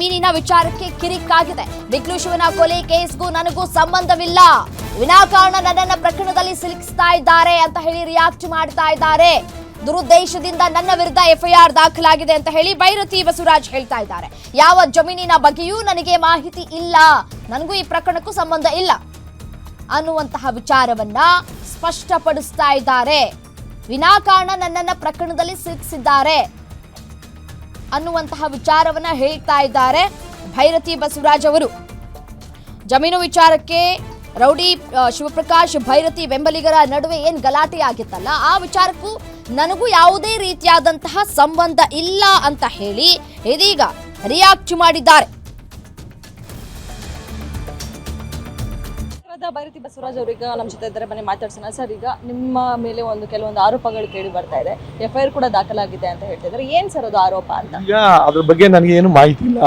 ಜಮೀನಿನ ವಿಚಾರಕ್ಕೆ ಕಿರಿಕಾಗಿದೆ. ಬಿಕ್ಲು ಶಿವನ ಕೊಲೆ ಕೇಸ್ಗೂ ನನಗೂ ಸಂಬಂಧವಿಲ್ಲ, ವಿನಾಕಾರಣ ನನ್ನನ್ನ ಪ್ರಕರಣದಲ್ಲಿ ಸಿಲುಕಿಸ್ತಾ ಇದ್ದಾರೆ ಅಂತ ಹೇಳಿ ರಿಯಾಕ್ಟ್ ಮಾಡ್ತಾ ಇದ್ದಾರೆ. ದುರುದ್ದೇಶದಿಂದ ನನ್ನ ವಿರುದ್ಧ ಎಫ್ಐಆರ್ ದಾಖಲಾಗಿದೆ ಅಂತ ಹೇಳಿ ಭೈರತಿ ಬಸವರಾಜ್ ಹೇಳ್ತಾ ಇದ್ದಾರೆ. ಯಾವ ಜಮೀನಿನ ಬಗ್ಗೆಯೂ ನನಗೆ ಮಾಹಿತಿ ಇಲ್ಲ, ನನಗೂ ಈ ಪ್ರಕರಣಕ್ಕೂ ಸಂಬಂಧ ಇಲ್ಲ ಅನ್ನುವಂತಹ ವಿಚಾರವನ್ನ ಸ್ಪಷ್ಟಪಡಿಸ್ತಾ ಇದ್ದಾರೆ. ವಿನಾಕಾರಣ ನನ್ನನ್ನ ಪ್ರಕರಣದಲ್ಲಿ ಸಿಲುಕಿಸಿದ್ದಾರೆ ಅನ್ನುವಂತಹ ವಿಚಾರವನ್ನ ಹೇಳ್ತಾ ಇದ್ದಾರೆ ಭೈರತಿ ಬಸವರಾಜ್ ಅವರು. ಜಮೀನು ವಿಚಾರಕ್ಕೆ ರೌಡಿ ಶಿವಪ್ರಕಾಶ್ ಭೈರತಿ ಬೆಂಬಲಿಗರ ನಡುವೆ ಏನ್ ಗಲಾಟೆ ಆಗಿತ್ತಲ್ಲ, ಆ ವಿಚಾರಕ್ಕೂ ನನಗೂ ಯಾವುದೇ ರೀತಿಯಾದಂತಹ ಸಂಬಂಧ ಇಲ್ಲ ಅಂತ ಹೇಳಿ ಇದೀಗ ರಿಯಾಕ್ಟ್ ಮಾಡಿದ್ದಾರೆ. ಭೈರತಿ ಬಸವರಾಜ್ ಅವರೀಗ ನಮ್ಮ ಜೊತೆ ಇದ್ದಾರೆ, ಬನ್ನಿ ಮಾತಾಡ್ಸೋಣ. ಸರ್, ಈಗ ನಿಮ್ಮ ಮೇಲೆ ಕೆಲವೊಂದು ಆರೋಪಗಳು ಕೇಳಿ ಬರ್ತಾ ಇದೆ, ಎಫ್ಐಆರ್ ಕೂಡ ದಾಖಲಾಗಿದೆ ಅಂತ ಹೇಳ್ತಿದ್ದಾರೆ. ಏನ್ ಸರ್ ಅದು ಆರೋಪ ಅಂತ? ಈಗ ಅದ್ರ ಬಗ್ಗೆ ನನಗೆ ಏನು ಮಾಹಿತಿ ಇಲ್ಲ.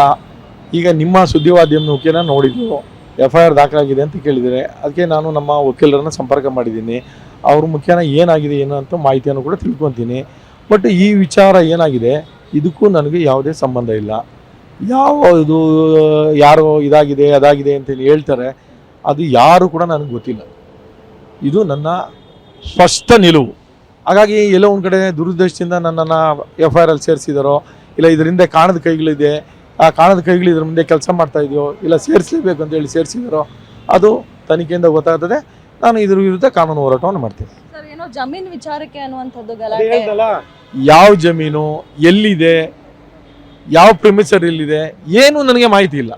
ಈಗ ನಿಮ್ಮ ಸುದ್ದಿವಾದ್ಯಮ ಮುಖೇನ ನೋಡಿದ್ರು ಎಫ್ಐಆರ್ ದಾಖಲಾಗಿದೆ ಅಂತ ಕೇಳಿದರೆ, ಅದಕ್ಕೆ ನಾನು ನಮ್ಮ ವಕೀಲರನ್ನ ಸಂಪರ್ಕ ಮಾಡಿದ್ದೀನಿ. ಅವ್ರ ಮುಖೇನ ಏನಾಗಿದೆ ಏನು ಅಂತ ಮಾಹಿತಿಯನ್ನು ಕೂಡ ತಿಳ್ಕೊತೀನಿ. ಬಟ್ ಈ ವಿಚಾರ ಏನಾಗಿದೆ ಇದಕ್ಕೂ ನನಗೆ ಯಾವುದೇ ಸಂಬಂಧ ಇಲ್ಲ. ಇದು ಯಾರೋ ಇದಾಗಿದೆ ಅದಾಗಿದೆ ಅಂತ ಹೇಳ್ತಾರೆ, ಅದು ಯಾರು ಕೂಡ ನನಗೆ ಗೊತ್ತಿಲ್ಲ. ಇದು ನನ್ನ ಸ್ಪಷ್ಟ ನಿಲುವು. ಹಾಗಾಗಿ ಎಲ್ಲೋ ಒಂದು ಕಡೆ ದುರುದ್ದೇಶದಿಂದ ನನ್ನನ್ನು ಎಫ್ಐಆರ್ ಅಲ್ಲಿ ಸೇರಿಸಿದಾರೋ, ಇಲ್ಲ ಇದರಿಂದ ಕಾಣದ ಕೈಗಳಿದೆ, ಆ ಕಾಣದ ಕೈಗಳು ಇದ್ರ ಮುಂದೆ ಕೆಲಸ ಮಾಡ್ತಾ ಇದೆಯೋ, ಇಲ್ಲ ಸೇರಿಸಲೇಬೇಕು ಅಂತೇಳಿ ಸೇರಿಸಿದಾರೋ, ಅದು ತನಿಖೆಯಿಂದ ಗೊತ್ತಾಗ್ತದೆ. ನಾನು ಇದ್ರ ವಿರುದ್ಧ ಕಾನೂನು ಹೋರಾಟವನ್ನು ಮಾಡ್ತೀನಿ. ಸರ್, ಏನೋ ಜಮೀನು ವಿಚಾರಕ್ಕೆ ಅನ್ನುವಂಥದ್ದು ಗಲಾಟೆ. ಯಾವ ಜಮೀನು ಎಲ್ಲಿದೆ, ಯಾವ ಪ್ರಿಮಿಸರ್ ಎಲ್ಲಿದೆ, ಏನು ನನಗೆ ಮಾಹಿತಿ ಇಲ್ಲ.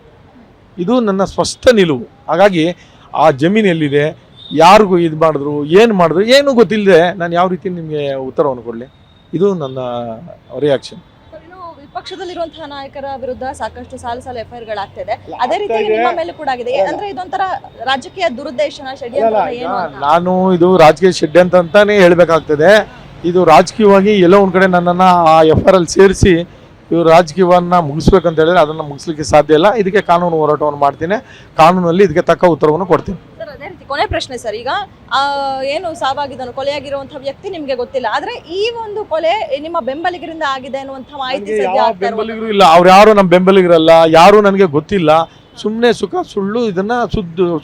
ಇದು ನನ್ನ ಸ್ಪಷ್ಟ ನಿಲುವು. ಹಾಗಾಗಿ ಆ ಜಮೀನು ಎಲ್ಲಿದೆ, ಯಾರಿಗೂ ಇದು ಮಾಡಿದ್ರು, ಏನು ಮಾಡಿದ್ರು ಏನೂ ಗೊತ್ತಿಲ್ಲದೆ ನಾನು ಯಾವ ರೀತಿ ನಿಮಗೆ ಉತ್ತರವನ್ನು ಕೊಡಲಿ? ಇದು ನನ್ನ ರಿಯಾಕ್ಷನ್. ವಿಪಕ್ಷದಲ್ಲಿರುವಂತಹ ನಾಯಕರ ವಿರುದ್ಧ ಸಾಕಷ್ಟು ಸಾಲು ಎಫ್ಐಆರ್ಗಳಾಗ್ತಾ ಇದೆ, ಅದೇ ರೀತಿ ನಿಮ್ಮ ಮೇಲೆ ಕೂಡ ಆಗಿದೆ. ಅಂದ್ರೆ ಇದೊಂಥರ ರಾಜಕೀಯ ದುರುದ್ದೇಶನ, ಷಡ್ಯಂತ್ರ ಏನು ಅಂತ? ನಾನು ಇದು ರಾಜಕೀಯ ಷಡ್ಯಂತ್ರ ಅಂತಾನೆ ಹೇಳ್ಬೇಕಾಗ್ತದೆ. ಇದು ರಾಜಕೀಯವಾಗಿ ಎಲ್ಲೋ ಒಂದ್ ಕಡೆ ನನ್ನನ್ನು ಆ ಎಫ್ಐಆರ್ ಅಲ್ಲಿ ಸೇರಿಸಿ ಇವರು ರಾಜಕೀಯವನ್ನ ಮುಗಿಸ್ಬೇಕಂತ ಹೇಳಿದ್ರೆ ಅದನ್ನು ಮುಗಿಸ್ಲಿಕ್ಕೆ ಸಾಧ್ಯ ಇಲ್ಲ. ಇದಕ್ಕೆ ಕಾನೂನು ಹೋರಾಟವನ್ನು ಮಾಡ್ತೀನಿ, ಕಾನೂನಲ್ಲಿ ಇದಕ್ಕೆ ತಕ್ಕ ಉತ್ತರವನ್ನು ಕೊಡ್ತೀನಿ. ಸರ್, ಅದೇ ರೀತಿ ಕೊನೆ ಪ್ರಶ್ನೆ ಸರ್, ಈಗ ಏನು ಸಾವಾಗಿದ್ದನು, ಕೊಲೆಯಾಗಿರುವಂತಹ ವ್ಯಕ್ತಿ ನಿಮ್ಗೆ ಗೊತ್ತಿಲ್ಲ, ಆದ್ರೆ ಈ ಒಂದು ಕೊಲೆ ನಿಮ್ಮ ಬೆಂಬಲಿಗರಿಂದ ಆಗಿದೆ ಅನ್ನುವಂಥ ಮಾಹಿತಿ ಸದ್ಯ ಬೆಂಬಲಿಗರು ಇಲ್ಲ. ಅವ್ರು ಯಾರು ನಮ್ಮ ಬೆಂಬಲಿಗರಲ್ಲ, ಯಾರು ನನಗೆ ಗೊತ್ತಿಲ್ಲ. ಸುಮ್ಮನೆ ಸುಳ್ಳು ಇದನ್ನ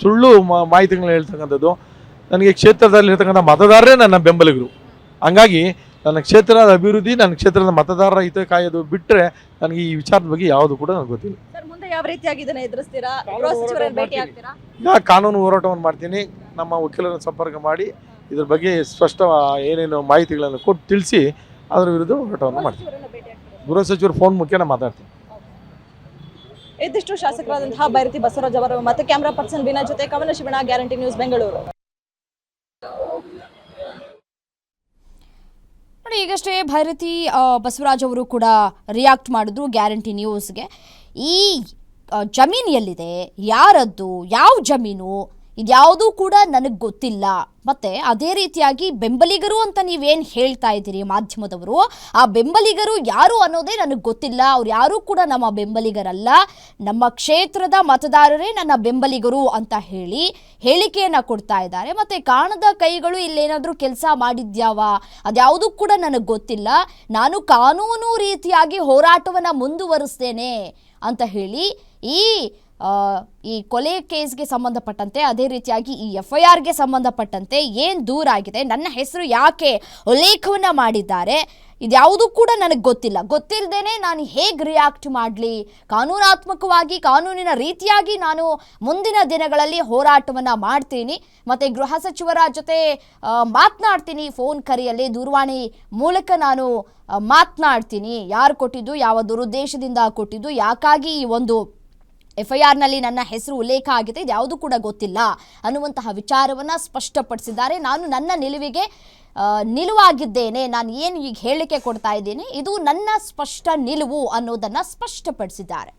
ಸುಳ್ಳು ಮಾಹಿತಿಗಳನ್ನ ಹೇಳ್ತಕ್ಕಂಥದ್ದು. ನನಗೆ ಕ್ಷೇತ್ರದಲ್ಲಿ ಇರ್ತಕ್ಕಂಥ ಮತದಾರರೇ ನನ್ನ ಬೆಂಬಲಿಗರು. ಹಂಗಾಗಿ ನನ್ನ ಕ್ಷೇತ್ರದ ಅಭಿವೃದ್ಧಿ, ನನ್ನ ಕ್ಷೇತ್ರದ ಮತದಾರರ ಹಿತ ಕಾಯೋದು ಬಿಟ್ಟರೆ ನನಗೆ ಈ ವಿಚಾರದ ಬಗ್ಗೆ ಯಾವುದು ಕೂಡ ನನಗೆ ಗೊತ್ತಿಲ್ಲ. ಸರ್, ಮುಂದೆ ಯಾವ ರೀತಿಯಾಗಿ ಇದನ್ನ ಎದುರಿಸ್ತೀರಾ? ಗೃಹ ಸಚಿವರನ್ನು ಭೇಟಿ ಆಗ್ತೀರಾ? ಈಗ ಕಾನೂನು ಹೋರಾಟವನ್ನು ಮಾಡ್ತೀನಿ. ನಮ್ಮ ವಕೀಲರನ್ನು ಸಂಪರ್ಕ ಮಾಡಿ ಇದ್ರ ಬಗ್ಗೆ ಸ್ಪಷ್ಟ ಏನೇನು ಮಾಹಿತಿಗಳನ್ನು ಕೊಟ್ಟು ತಿಳಿಸಿ ಅದರ ವಿರುದ್ಧ ಹೋರಾಟವನ್ನು ಮಾಡ್ತೀನಿ. ಗೃಹ ಸಚಿವರು ಫೋನ್ ಮುಖೇನ ಮಾತಾಡ್ತೀನಿ. ಇದಿಷ್ಟು ಶಾಸಕರಾದಂತಹ ಭೈರತಿ ಬಸವರಾಜ್ ಅವರು ಮತ್ತು ಕ್ಯಾಮರಾ ಪರ್ಸನ್ ವಿನಯ್ ಜೊತೆ ಕವನ ಶಿವಣ, ಗ್ಯಾರಂಟಿ ನ್ಯೂಸ್, ಬೆಂಗಳೂರು. ನೋಡಿ, ಈಗಷ್ಟೇ ಭೈರತಿ ಬಸವರಾಜ್ ಅವರು ಕೂಡ ರಿಯಾಕ್ಟ್ ಮಾಡಿದ್ರು ಗ್ಯಾರಂಟಿ ನ್ಯೂಸ್ಗೆ. ಈ ಜಮೀನು ಎಲ್ಲಿದೆ, ಯಾರದ್ದು, ಯಾವ ಜಮೀನು, ಇದ್ಯಾವುದೂ ಕೂಡ ನನಗೆ ಗೊತ್ತಿಲ್ಲ. ಮತ್ತು ಅದೇ ರೀತಿಯಾಗಿ ಬೆಂಬಲಿಗರು ಅಂತ ನೀವೇನು ಹೇಳ್ತಾ ಇದ್ದೀರಿ ಮಾಧ್ಯಮದವರು, ಆ ಬೆಂಬಲಿಗರು ಯಾರು ಅನ್ನೋದೇ ನನಗೆ ಗೊತ್ತಿಲ್ಲ. ಅವ್ರು ಯಾರೂ ಕೂಡ ನಮ್ಮ ಬೆಂಬಲಿಗರಲ್ಲ, ನಮ್ಮ ಕ್ಷೇತ್ರದ ಮತದಾರರೇ ನನ್ನ ಬೆಂಬಲಿಗರು ಅಂತ ಹೇಳಿ ಹೇಳಿಕೆಯನ್ನು ಕೊಡ್ತಾ ಇದ್ದಾರೆ. ಮತ್ತು ಕಾಣದ ಕೈಗಳು ಇಲ್ಲೇನಾದರೂ ಕೆಲಸ ಮಾಡಿದ್ಯಾವ, ಅದ್ಯಾವುದೂ ಕೂಡ ನನಗೆ ಗೊತ್ತಿಲ್ಲ. ನಾನು ಕಾನೂನು ರೀತಿಯಾಗಿ ಹೋರಾಟವನ್ನು ಮುಂದುವರಿಸ್ತೇನೆ ಅಂತ ಹೇಳಿ ಈ ಕೊಲೆ ಕೇಸ್ಗೆ ಸಂಬಂಧಪಟ್ಟಂತೆ, ಅದೇ ರೀತಿಯಾಗಿ ಈ ಎಫ್ಐಆರ್ಗೆ ಸಂಬಂಧಪಟ್ಟಂತೆ ಏನು ದೂರಾಗಿದೆ, ನನ್ನ ಹೆಸರು ಯಾಕೆ ಉಲ್ಲೇಖವನ್ನು ಮಾಡಿದ್ದಾರೆ, ಇದ್ಯಾವುದೂ ಕೂಡ ನನಗೆ ಗೊತ್ತಿಲ್ಲದೇನೆ ನಾನು ಹೇಗೆ ರಿಯಾಕ್ಟ್ ಮಾಡಲಿ? ಕಾನೂನಾತ್ಮಕವಾಗಿ, ಕಾನೂನಿನ ರೀತಿಯಾಗಿ ನಾನು ಮುಂದಿನ ದಿನಗಳಲ್ಲಿ ಹೋರಾಟವನ್ನು ಮಾಡ್ತೀನಿ. ಮತ್ತು ಗೃಹ ಸಚಿವರ ಜೊತೆ ಮಾತನಾಡ್ತೀನಿ, ಫೋನ್ ಕರೆಯಲ್ಲಿ ದೂರವಾಣಿ ಮೂಲಕ ನಾನು ಮಾತನಾಡ್ತೀನಿ. ಯಾರು ಕೊಟ್ಟಿದ್ದು, ಯಾವ ದುರುದ್ದೇಶದಿಂದ ಕೊಟ್ಟಿದ್ದು, ಯಾಕಾಗಿ ಈ ಒಂದು ಎಫ್ಐಆರ್ನಲ್ಲಿ ನನ್ನ ಹೆಸರು ಉಲ್ಲೇಖ ಆಗಿದೆ, ಇದ್ಯಾವುದು ಕೂಡ ಗೊತ್ತಿಲ್ಲ ಅನ್ನುವಂತಹ ವಿಚಾರವನ್ನು ಸ್ಪಷ್ಟಪಡಿಸಿದ್ದಾರೆ. ನಾನು ನನ್ನ ನಿಲುವಾಗಿದ್ದೇನೆ, ನಾನು ಏನು ಈಗ ಹೇಳಿಕೆ ಕೊಡ್ತಾ ಇದ್ದೀನಿ, ಇದು ನನ್ನ ಸ್ಪಷ್ಟ ನಿಲುವು ಅನ್ನೋದನ್ನು ಸ್ಪಷ್ಟಪಡಿಸಿದ್ದಾರೆ.